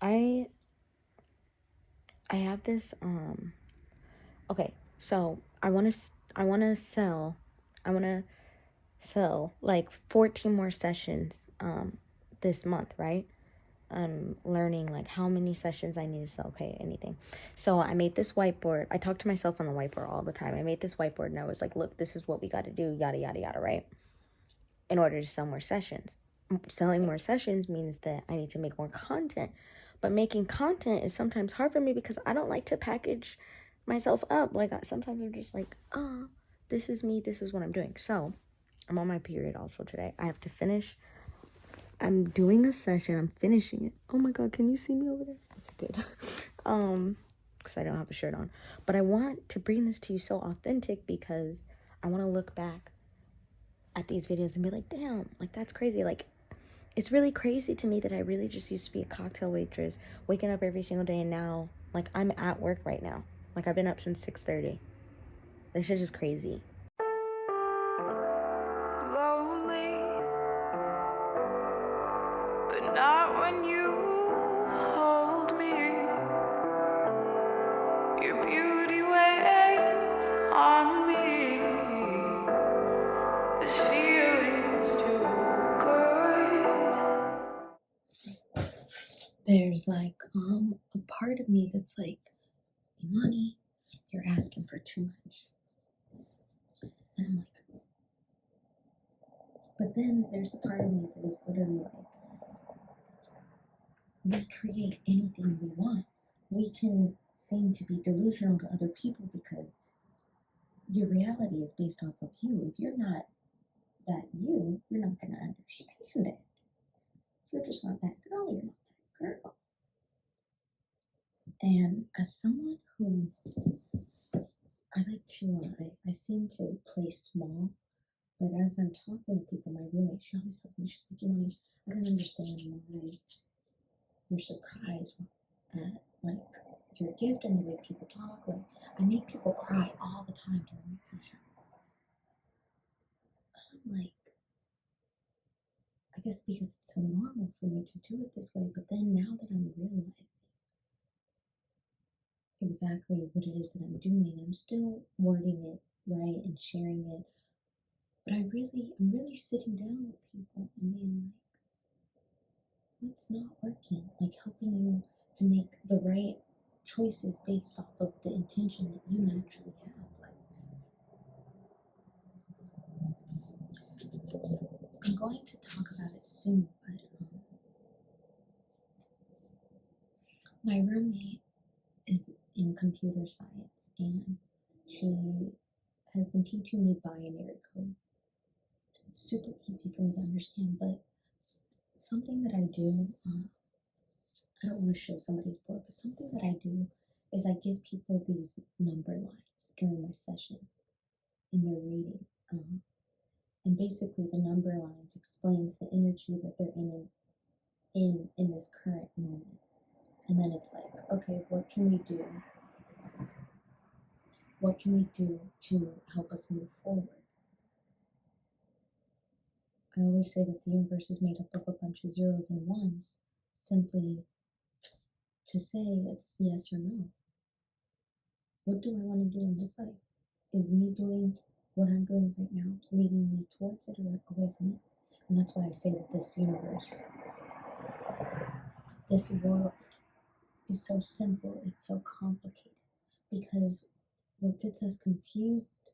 I have this okay, so I want to sell like 14 more sessions this month, right? Learning like how many sessions I need to sell, okay, anything. So I made this whiteboard. I talk to myself on the whiteboard all the time. I made this whiteboard and I was like, look, this is what we got to do, yada yada yada, right? In order to sell more sessions. Selling more sessions means that I need to make more content. But making content is sometimes hard for me because I don't like to package myself up. Like sometimes I'm just like, oh, this is me, this is what I'm doing. So I'm on my period also today. I have to finish. I'm doing a session. I'm finishing it. Oh my god, can you see me over there? Okay, good. Because I don't have a shirt on. But I want to bring this to you so authentic because I want to look back at these videos and be like, damn, like that's crazy. Like it's really crazy to me that I really just used to be a cocktail waitress, waking up every single day, and now like I'm at work right now. Like I've been up since 6:30. This is just crazy. Lonely, but not when you hold me. Your beauty weighs on me. This feeling's too good. There's like a part of me that's like, Imani, you're asking for too much. And I'm like, but then there's the part of me that is literally like, we create anything we want. We can seem to be delusional to other people because your reality is based off of you. If you're not that you're not going to understand it. If you're just not that girl, you're not that girl. And as someone who I like to, I seem to play small, but as I'm talking to people, my roommate, she always tells me, she's like, I don't understand why you're surprised at like your gift and the way people talk. Like I make people cry all the time during my sessions. I'm like, I guess because it's so normal for me to do it this way, but then now that I'm realizing exactly what it is that I'm doing, I'm still wording it right and sharing it. But I'm really sitting down with people and being like, what's not working? Like helping you to make the right choices based off of the intention that you naturally have. I'm going to talk about it soon, but my roommate is in computer science and she has been teaching me binary code. It's super easy for me to understand, but something that I do, I don't want to show somebody's board, but something that I do is I give people these number lines during my session in their reading. And basically the number lines explains the energy that they're in this current moment. And then it's like, okay, what can we do? What can we do to help us move forward? I always say that the universe is made up of a bunch of zeros and ones, simply to say it's yes or no. What do I want to do in this life? Is me doing what I'm doing right now leading me towards it or away from it? And that's why I say that this universe, this world is so simple, it's so complicated. Because what gets us confused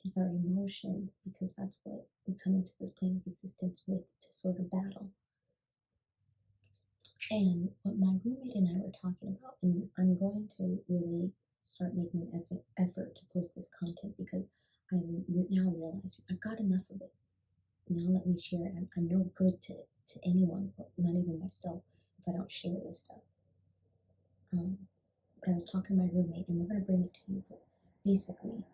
is our emotions, because that's what we come into this plane of existence with to sort of battle. And what my roommate and I were talking about, and I'm going to really start making an effort to post this content because I'm now realizing I've got enough of it. Now let me share it. I'm no good to anyone, not even myself, if I don't share this stuff. But I was talking to my roommate, and we're going to bring it to you. But basically,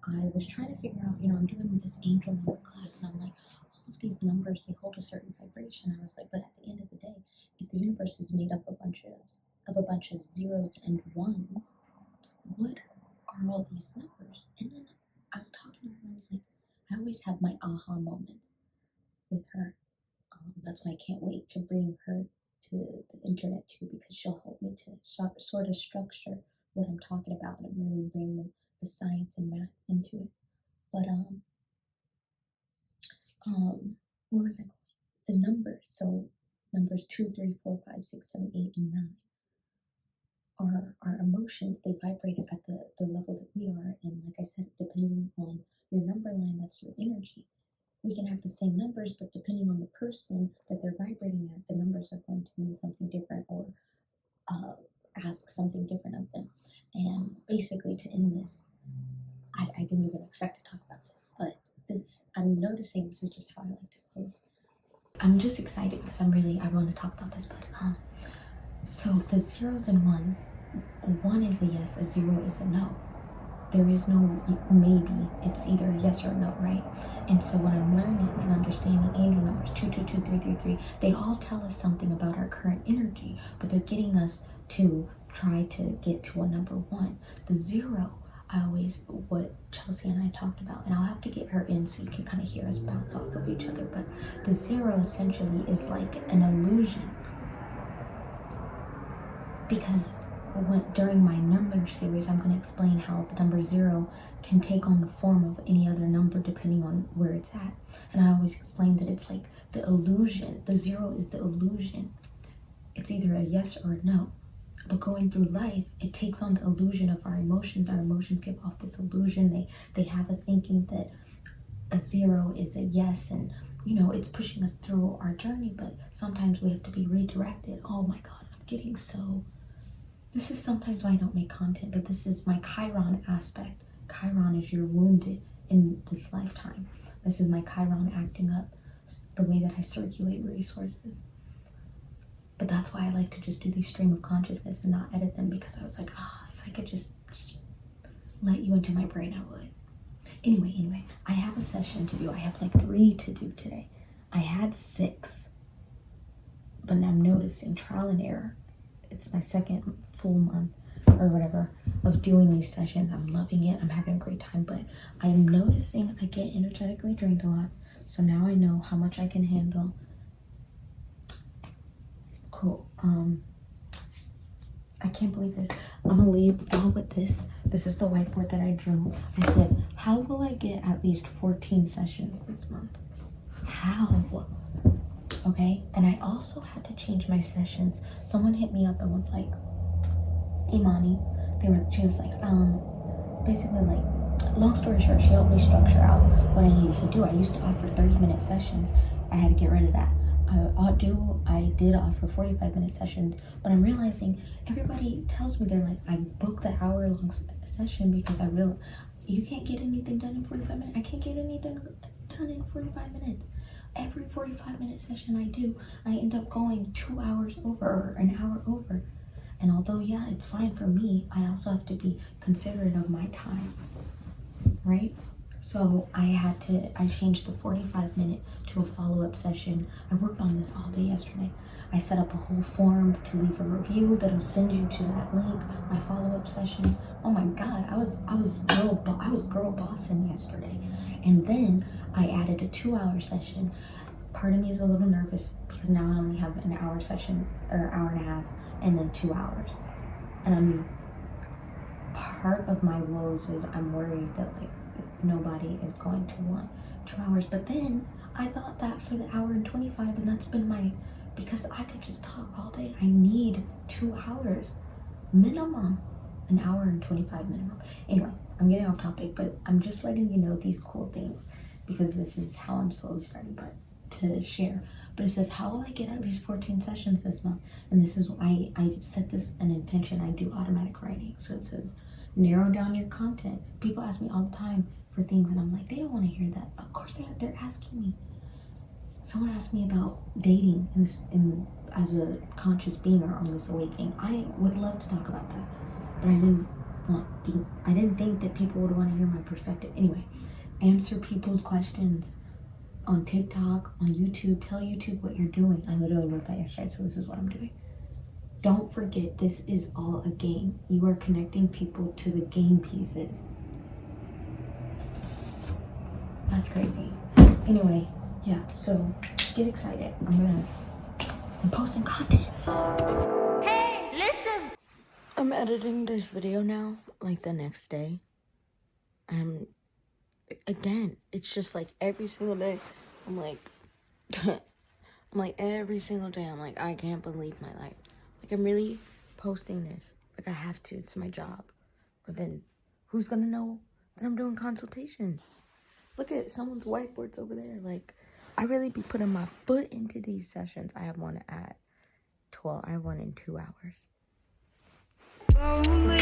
I was trying to figure out, I'm doing this angel number class, and I'm like, all of these numbers, they hold a certain vibration. I was like, but at the end of the day, if the universe is made up of a bunch of zeros and ones, what are all these numbers? And then I was talking to her, and I was like, I always have my aha moments with her. That's why I can't wait to bring her to the internet too, because she'll help me to sort of structure what I'm talking about and really bring the science and math into it. But what was I going? The numbers. So numbers 2, 3, 4, 5, 6, 7, 8, and 9 are our emotions. They vibrate at the level that we are, and like I said, depending on your number line, that's your energy. We can have the same numbers, but depending on the person that they're vibrating at, the numbers are going to mean something different or ask something different of them. And basically, to end this, I didn't even expect to talk about this, but I'm noticing this is just how I like to close. I'm just excited because I want to talk about this, but so the zeros and ones, one is a yes, a zero is a no. There is no maybe. It's either a yes or a no, right? And so what I'm learning and understanding, angel numbers 222, 333, they all tell us something about our current energy, but they're getting us to try to get to a number one. The zero, what Chelsea and I talked about, and I'll have to get her in so you can kind of hear us bounce off of each other, but the zero essentially is like an illusion. Because during my number series, I'm going to explain how the number 0 can take on the form of any other number depending on where it's at. And I always explain that it's like the illusion. The 0 is the illusion. It's either a yes or a no. But going through life, it takes on the illusion of our emotions. Our emotions give off this illusion. They have us thinking that a 0 is a yes, and it's pushing us through our journey, but sometimes we have to be redirected. Oh my God, I'm getting so... This is sometimes why I don't make content, but this is my Chiron aspect. Chiron is you're wounded in this lifetime. This is my Chiron acting up, the way that I circulate resources. But that's why I like to just do these stream of consciousness and not edit them, because I was like, if I could just let you into my brain, I would. Anyway, I have a session to do. I have like 3 to do today. I had 6, but now I'm noticing trial and error. It's my second full month or whatever of doing these sessions. I'm loving it. I'm having a great time, but I'm noticing I get energetically drained a lot. So now I know how much I can handle. Cool. I can't believe this. I'm gonna leave y'all with this. This is the whiteboard that I drew. I said, how will I get at least 14 sessions this month? How? Okay, and I also had to change my sessions. Someone hit me up and was like, Imani, she was like, basically like, long story short, she helped me structure out what I needed to do. I used to offer 30-minute sessions. I had to get rid of that. I did offer 45-minute sessions, but I'm realizing everybody tells me, they're like, I booked the hour-long session because you can't get anything done in 45 minutes. I can't get anything done in 45 minutes. Every 45-minute session I do, I end up going 2 hours over or an hour over. And although, yeah, it's fine for me, I also have to be considerate of my time, right? So I changed the 45-minute to a follow-up session. I worked on this all day yesterday. I set up a whole form to leave a review that'll send you to that link, my follow-up session. Oh my God, I was girl bossing yesterday. And then I added a 2-hour session. Part of me is a little nervous because now I only have an hour session, or hour and a half, and then 2 hours. And part of my woes is I'm worried that like nobody is going to want 2 hours. But then I thought that for the hour and 25, and that's been because I could just talk all day. I need 2 hours minimum, an hour and 25 minimum. Anyway, I'm getting off topic, but I'm just letting you know these cool things because this is how I'm slowly starting to share. But it says, how will I get at least 14 sessions this month? And this is I set this an intention. I do automatic writing. So it says, narrow down your content. People ask me all the time for things, and I'm like, they don't want to hear that. Of course they're asking me. Someone asked me about dating and as a conscious being or on this awakening. I would love to talk about that, but I didn't think that people would want to hear my perspective. Anyway, answer people's questions on TikTok, on YouTube. Tell YouTube what you're doing. I literally wrote that yesterday, so this is what I'm doing. Don't forget, this is all a game. You are connecting people to the game pieces. That's crazy. Anyway, yeah, so get excited. I'm gonna I'm posting content. Hey, listen. I'm editing this video now, like the next day. Again, it's just like every single day. I'm like, every single day. I'm like, I can't believe my life. Like, I'm really posting this. Like, I have to. It's my job. But then, who's gonna know that I'm doing consultations? Look at someone's whiteboards over there. Like, I really be putting my foot into these sessions. I have one at 12. I have one in 2 hours. Only